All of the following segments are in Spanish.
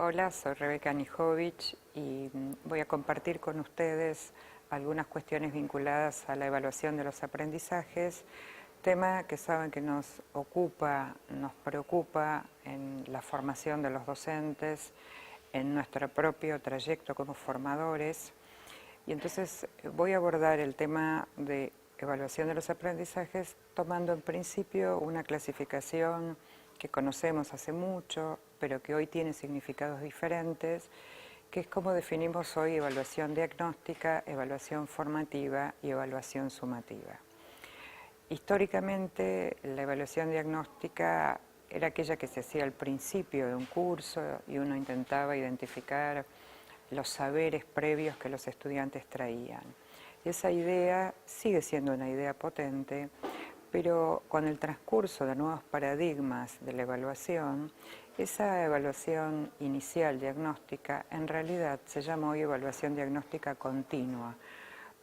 Hola, soy Rebeca Nijovic y voy a compartir con ustedes algunas cuestiones vinculadas a la evaluación de los aprendizajes, tema que saben que nos ocupa, nos preocupa en la formación de los docentes, en nuestro propio trayecto como formadores. Y entonces voy a abordar el tema de evaluación de los aprendizajes tomando en principio una clasificación que conocemos hace mucho, pero que hoy tiene significados diferentes, que es como definimos hoy evaluación diagnóstica, evaluación formativa y evaluación sumativa. Históricamente, la evaluación diagnóstica era aquella que se hacía al principio de un curso y uno intentaba identificar los saberes previos que los estudiantes traían. Esa idea sigue siendo una idea potente, pero con el transcurso de nuevos paradigmas de la evaluación, esa evaluación inicial diagnóstica en realidad se llama hoy evaluación diagnóstica continua,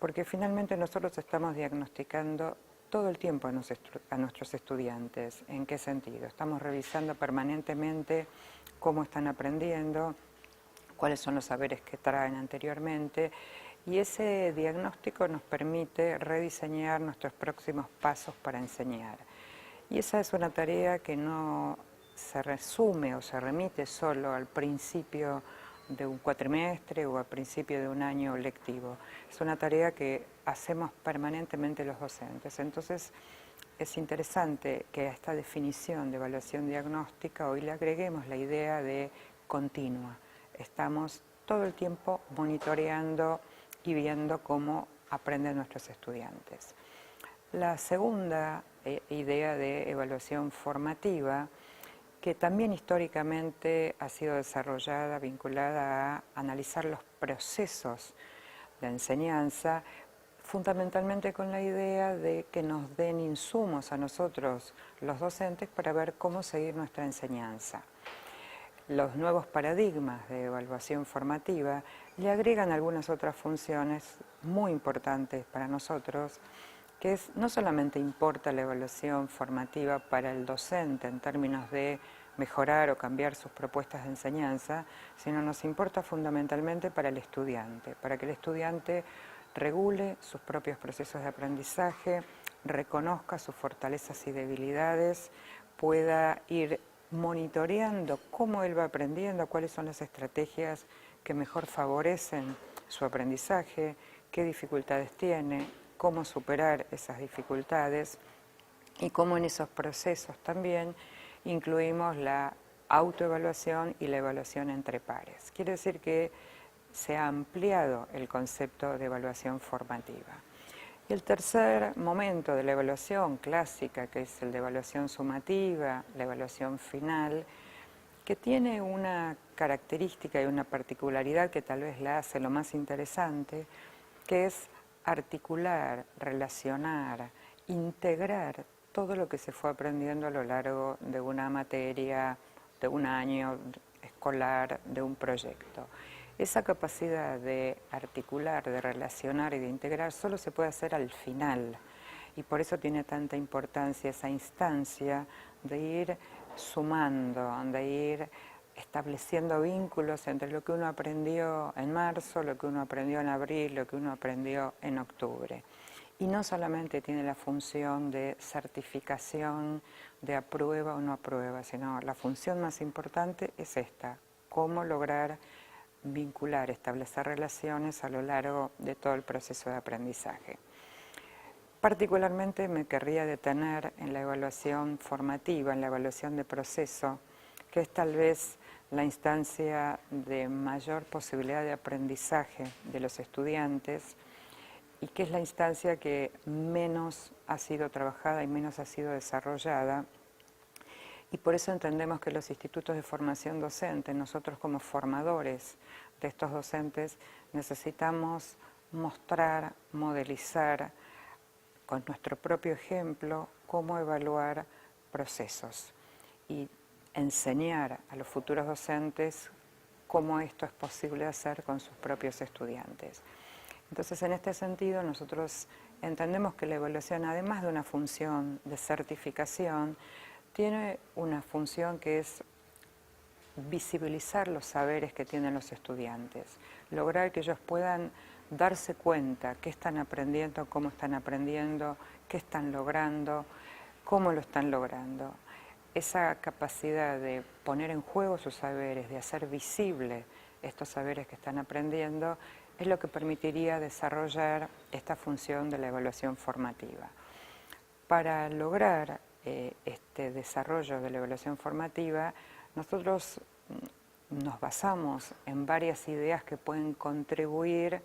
porque finalmente nosotros estamos diagnosticando todo el tiempo a nuestros estudiantes. ¿En qué sentido? Estamos revisando permanentemente cómo están aprendiendo, cuáles son los saberes que traen anteriormente, y ese diagnóstico nos permite rediseñar nuestros próximos pasos para enseñar. Y esa es una tarea que no se resume o se remite solo al principio de un cuatrimestre o al principio de un año lectivo. Es una tarea que hacemos permanentemente los docentes. Entonces, es interesante que a esta definición de evaluación diagnóstica hoy le agreguemos la idea de continua. Estamos todo el tiempo monitoreando y viendo cómo aprenden nuestros estudiantes. La segunda idea de evaluación formativa, que también históricamente ha sido desarrollada, vinculada a analizar los procesos de enseñanza, fundamentalmente con la idea de que nos den insumos a nosotros, los docentes, para ver cómo seguir nuestra enseñanza. Los nuevos paradigmas de evaluación formativa le agregan algunas otras funciones muy importantes para nosotros, que es no solamente importa la evaluación formativa para el docente en términos de mejorar o cambiar sus propuestas de enseñanza, sino nos importa fundamentalmente para el estudiante, para que el estudiante regule sus propios procesos de aprendizaje, reconozca sus fortalezas y debilidades, pueda ir monitoreando cómo él va aprendiendo, cuáles son las estrategias que mejor favorecen su aprendizaje, qué dificultades tiene, cómo superar esas dificultades y cómo en esos procesos también incluimos la autoevaluación y la evaluación entre pares. Quiere decir que se ha ampliado el concepto de evaluación formativa. Y el tercer momento de la evaluación clásica, que es el de evaluación sumativa, la evaluación final, que tiene una característica y una particularidad que tal vez la hace lo más interesante, que es articular, relacionar, integrar todo lo que se fue aprendiendo a lo largo de una materia, de un año escolar, de un proyecto. Esa capacidad de articular, de relacionar y de integrar solo se puede hacer al final, y por eso tiene tanta importancia esa instancia de ir sumando, de ir estableciendo vínculos entre lo que uno aprendió en marzo, lo que uno aprendió en abril, lo que uno aprendió en octubre. Y no solamente tiene la función de certificación, de aprueba o no aprueba, sino la función más importante es esta: cómo lograr vincular, establecer relaciones a lo largo de todo el proceso de aprendizaje. Particularmente me querría detener en la evaluación formativa, en la evaluación de proceso, que es tal vez la instancia de mayor posibilidad de aprendizaje de los estudiantes y que es la instancia que menos ha sido trabajada y menos ha sido desarrollada. Y por eso entendemos que los institutos de formación docente, nosotros como formadores de estos docentes, necesitamos mostrar, modelizar con nuestro propio ejemplo cómo evaluar procesos y enseñar a los futuros docentes cómo esto es posible hacer con sus propios estudiantes. Entonces, en este sentido, nosotros entendemos que la evaluación, además de una función de certificación, tiene una función que es visibilizar los saberes que tienen los estudiantes, lograr que ellos puedan darse cuenta qué están aprendiendo, cómo están aprendiendo, qué están logrando, cómo lo están logrando. Esa capacidad de poner en juego sus saberes, de hacer visible estos saberes que están aprendiendo, es lo que permitiría desarrollar esta función de la evaluación formativa. Para lograr este desarrollo de la evaluación formativa, nosotros nos basamos en varias ideas que pueden contribuir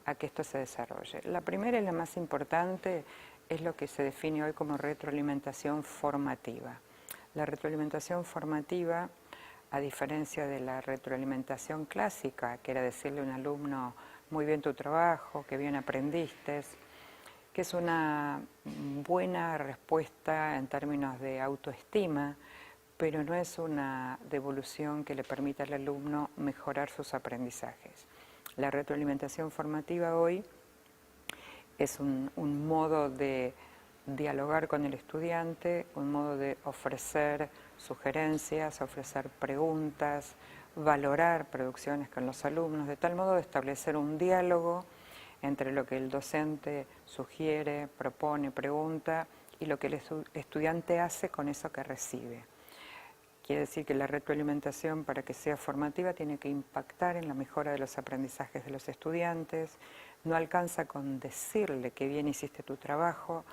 a que esto se desarrolle. La primera y la más importante es lo que se define hoy como retroalimentación formativa. La retroalimentación formativa, a diferencia de la retroalimentación clásica, que era decirle a un alumno, muy bien tu trabajo, que bien aprendiste, que es una buena respuesta en términos de autoestima, pero no es una devolución que le permita al alumno mejorar sus aprendizajes. La retroalimentación formativa hoy es un modo de dialogar con el estudiante, un modo de ofrecer sugerencias, ofrecer preguntas, valorar producciones con los alumnos, de tal modo de establecer un diálogo entre lo que el docente sugiere, propone, pregunta y lo que el estudiante hace con eso que recibe. Quiere decir que la retroalimentación, para que sea formativa, tiene que impactar en la mejora de los aprendizajes de los estudiantes. No alcanza con decirle que bien hiciste tu trabajo,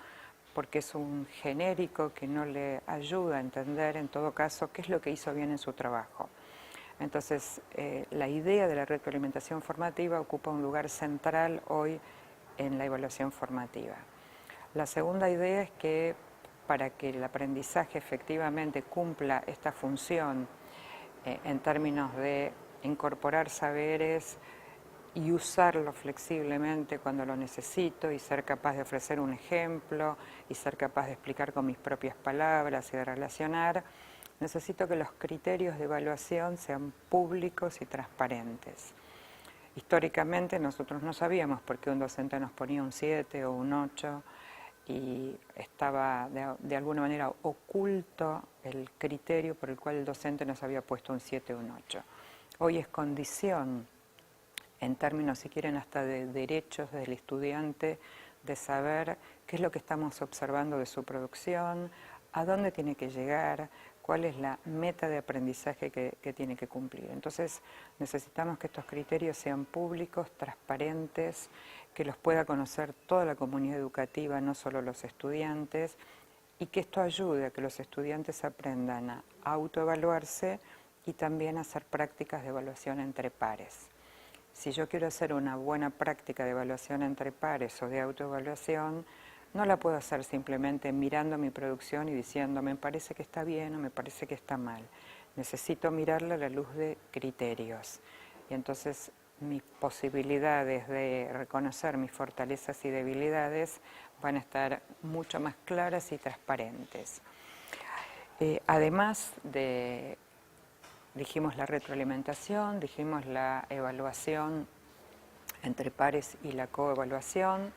porque es un genérico que no le ayuda a entender, en todo caso, qué es lo que hizo bien en su trabajo. Entonces, la idea de la retroalimentación formativa ocupa un lugar central hoy en la evaluación formativa. La segunda idea es que para que el aprendizaje efectivamente cumpla esta función en términos de incorporar saberes y usarlo flexiblemente cuando lo necesito y ser capaz de ofrecer un ejemplo y ser capaz de explicar con mis propias palabras y de relacionar, necesito que los criterios de evaluación sean públicos y transparentes. Históricamente nosotros no sabíamos por qué un docente nos ponía un 7 o un 8 y estaba de alguna manera oculto el criterio por el cual el docente nos había puesto un 7 o un 8. Hoy es condición, en términos, si quieren, hasta de derechos del estudiante, de saber qué es lo que estamos observando de su producción, a dónde tiene que llegar, cuál es la meta de aprendizaje que tiene que cumplir. Entonces, necesitamos que estos criterios sean públicos, transparentes, que los pueda conocer toda la comunidad educativa, no solo los estudiantes, y que esto ayude a que los estudiantes aprendan a autoevaluarse y también a hacer prácticas de evaluación entre pares. Si yo quiero hacer una buena práctica de evaluación entre pares o de autoevaluación, no la puedo hacer simplemente mirando mi producción y diciendo me parece que está bien o me parece que está mal. Necesito mirarla a la luz de criterios. Y entonces mis posibilidades de reconocer mis fortalezas y debilidades van a estar mucho más claras y transparentes. Además de, dijimos la retroalimentación, dijimos la evaluación entre pares y la coevaluación,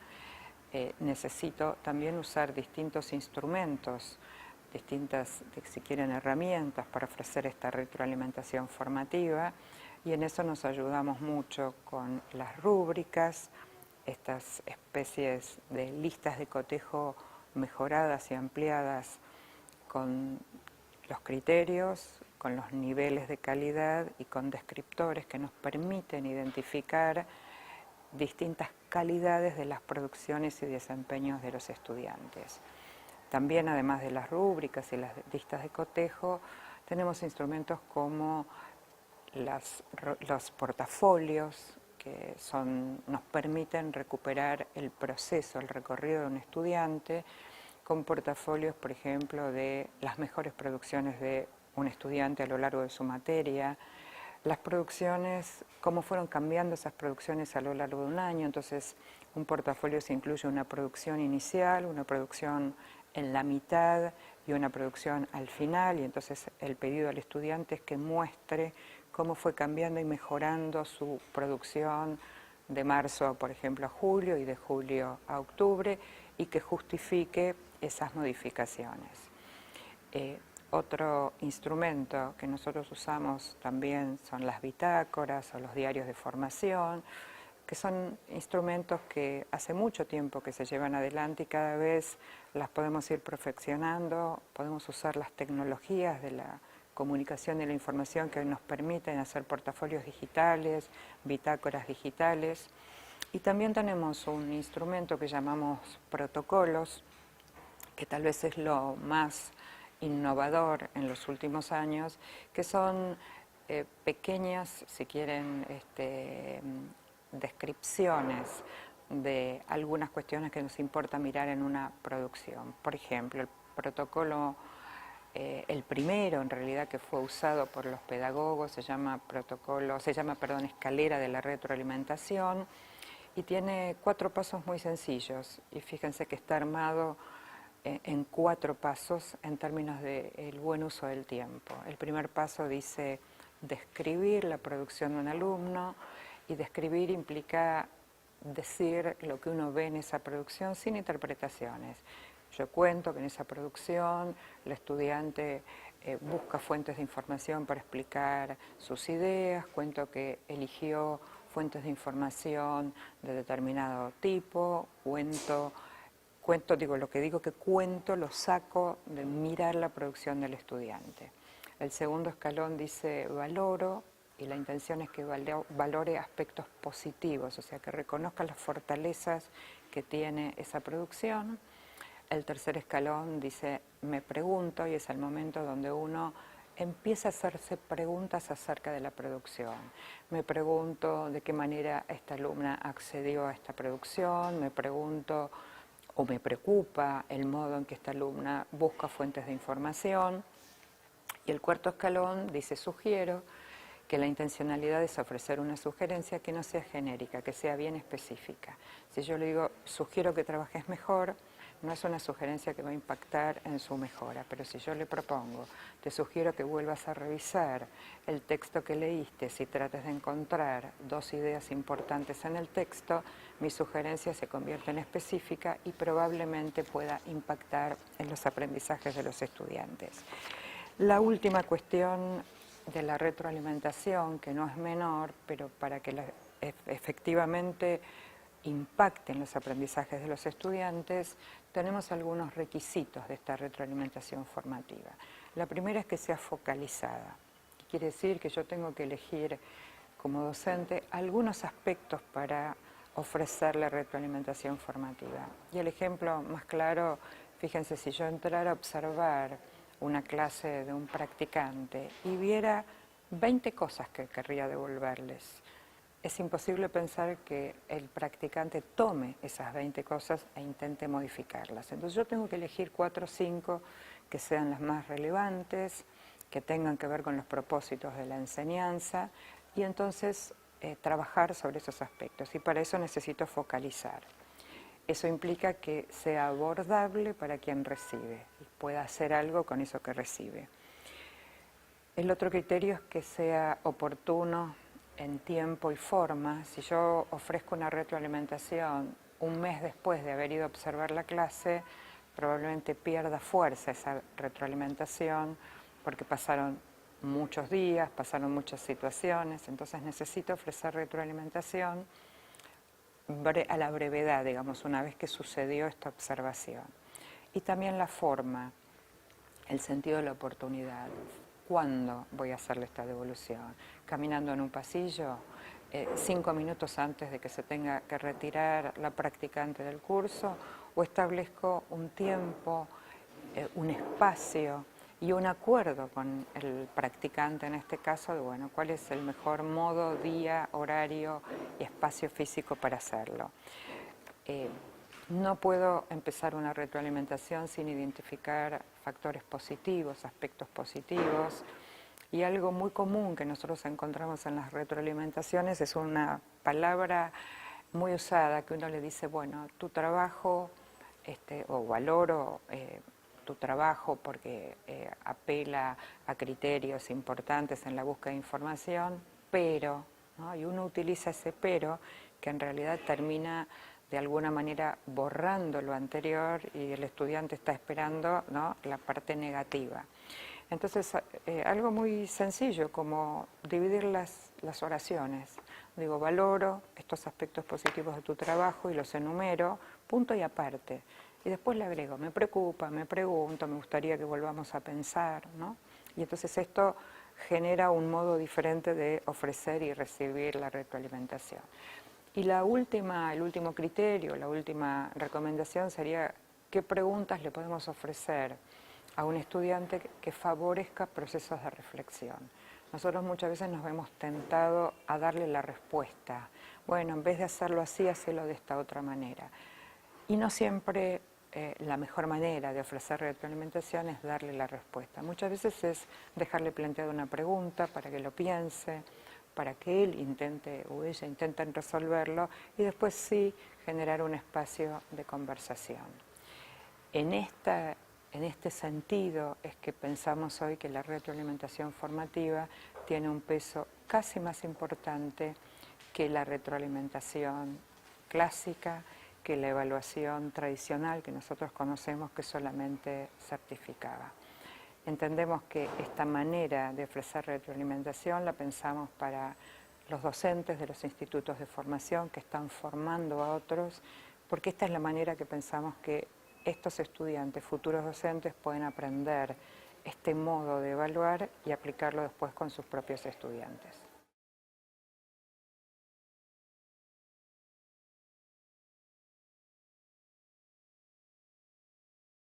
necesito también usar distintos instrumentos, distintas, si quieren, herramientas para ofrecer esta retroalimentación formativa, y en eso nos ayudamos mucho con las rúbricas, estas especies de listas de cotejo mejoradas y ampliadas con los criterios, con los niveles de calidad y con descriptores que nos permiten identificar distintas calidades de las producciones y desempeños de los estudiantes. También, además de las rúbricas y las listas de cotejo, tenemos instrumentos como los portafolios, que nos permiten recuperar el proceso, el recorrido de un estudiante, con portafolios, por ejemplo, de las mejores producciones de un estudiante a lo largo de su materia, las producciones, cómo fueron cambiando esas producciones a lo largo de un año. Entonces, un portafolio se incluye una producción inicial, una producción en la mitad y una producción al final, y entonces el pedido al estudiante es que muestre cómo fue cambiando y mejorando su producción de marzo, por ejemplo, a julio y de julio a octubre, y que justifique esas modificaciones. Otro instrumento que nosotros usamos también son las bitácoras o los diarios de formación, que son instrumentos que hace mucho tiempo que se llevan adelante y cada vez las podemos ir perfeccionando, podemos usar las tecnologías de la comunicación y la información que nos permiten hacer portafolios digitales, bitácoras digitales. Y también tenemos un instrumento que llamamos protocolos, que tal vez es lo más innovador en los últimos años, que son pequeñas, si quieren, descripciones de algunas cuestiones que nos importa mirar en una producción. Por ejemplo, el protocolo, el primero en realidad que fue usado por los pedagogos, se llama escalera de la retroalimentación, y tiene 4 pasos muy sencillos, y fíjense que está armado en 4 pasos en términos del buen uso del tiempo. El primer paso dice describir la producción de un alumno, y describir implica decir lo que uno ve en esa producción sin interpretaciones. Yo cuento que en esa producción el estudiante busca fuentes de información para explicar sus ideas, cuento que eligió fuentes de información de determinado tipo, lo que digo que cuento lo saco de mirar la producción del estudiante. El segundo escalón dice valoro, y la intención es que valore aspectos positivos, o sea, que reconozca las fortalezas que tiene esa producción. El tercer escalón dice me pregunto, y es el momento donde uno empieza a hacerse preguntas acerca de la producción. Me pregunto de qué manera esta alumna accedió a esta producción, me pregunto o me preocupa el modo en que esta alumna busca fuentes de información. Y el cuarto escalón dice sugiero, que la intencionalidad es ofrecer una sugerencia que no sea genérica, que sea bien específica. Si yo le digo, sugiero que trabajes mejor, no es una sugerencia que va a impactar en su mejora, pero si yo le propongo, te sugiero que vuelvas a revisar el texto que leíste, si tratas de encontrar 2 ideas importantes en el texto, mi sugerencia se convierte en específica y probablemente pueda impactar en los aprendizajes de los estudiantes. La última cuestión de la retroalimentación, que no es menor, pero para que efectivamente impacten los aprendizajes de los estudiantes, tenemos algunos requisitos de esta retroalimentación formativa. La primera es que sea focalizada. Quiere decir que yo tengo que elegir como docente algunos aspectos para ofrecer la retroalimentación formativa. Y el ejemplo más claro, fíjense, si yo entrara a observar una clase de un practicante y viera 20 cosas que querría devolverles, es imposible pensar que el practicante tome esas 20 cosas e intente modificarlas. Entonces yo tengo que elegir 4 o 5 que sean las más relevantes, que tengan que ver con los propósitos de la enseñanza, y entonces trabajar sobre esos aspectos. Y para eso necesito focalizar. Eso implica que sea abordable para quien recibe y pueda hacer algo con eso que recibe. El otro criterio es que sea oportuno en tiempo y forma. Si yo ofrezco una retroalimentación un mes después de haber ido a observar la clase, probablemente pierda fuerza esa retroalimentación porque pasaron muchos días, pasaron muchas situaciones, entonces necesito ofrecer retroalimentación a la brevedad, digamos, una vez que sucedió esta observación. Y también la forma, el sentido de la oportunidad. ¿Cuándo voy a hacerle esta devolución? ¿Caminando en un pasillo? 5 minutos antes de que se tenga que retirar la practicante del curso, o establezco un tiempo, un espacio y un acuerdo con el practicante en este caso de, bueno, cuál es el mejor modo, día, horario y espacio físico para hacerlo. No puedo empezar una retroalimentación sin identificar factores positivos, aspectos positivos, y algo muy común que nosotros encontramos en las retroalimentaciones es una palabra muy usada que uno le dice, bueno, tu trabajo, o valoro tu trabajo porque apela a criterios importantes en la búsqueda de información, pero, ¿no? Y uno utiliza ese pero que en realidad termina de alguna manera borrando lo anterior y el estudiante está esperando, ¿no?, la parte negativa. Entonces, algo muy sencillo como dividir las oraciones. Digo, valoro estos aspectos positivos de tu trabajo y los enumero, punto y aparte. Y después le agrego, me preocupa, me pregunto, me gustaría que volvamos a pensar, ¿no? Y entonces esto genera un modo diferente de ofrecer y recibir la retroalimentación. Y el último criterio, la última recomendación sería qué preguntas le podemos ofrecer a un estudiante que favorezca procesos de reflexión. Nosotros muchas veces nos vemos tentados a darle la respuesta. Bueno, en vez de hacerlo así, hacelo de esta otra manera. Y no siempre la mejor manera de ofrecer retroalimentación es darle la respuesta. Muchas veces es dejarle planteada una pregunta para que lo piense, para que él intente o ella intenten resolverlo y después sí generar un espacio de conversación. En este sentido es que pensamos hoy que la retroalimentación formativa tiene un peso casi más importante que la retroalimentación clásica, que la evaluación tradicional que nosotros conocemos que solamente certificaba. Entendemos que esta manera de ofrecer retroalimentación la pensamos para los docentes de los institutos de formación que están formando a otros, porque esta es la manera que pensamos que estos estudiantes, futuros docentes, pueden aprender este modo de evaluar y aplicarlo después con sus propios estudiantes.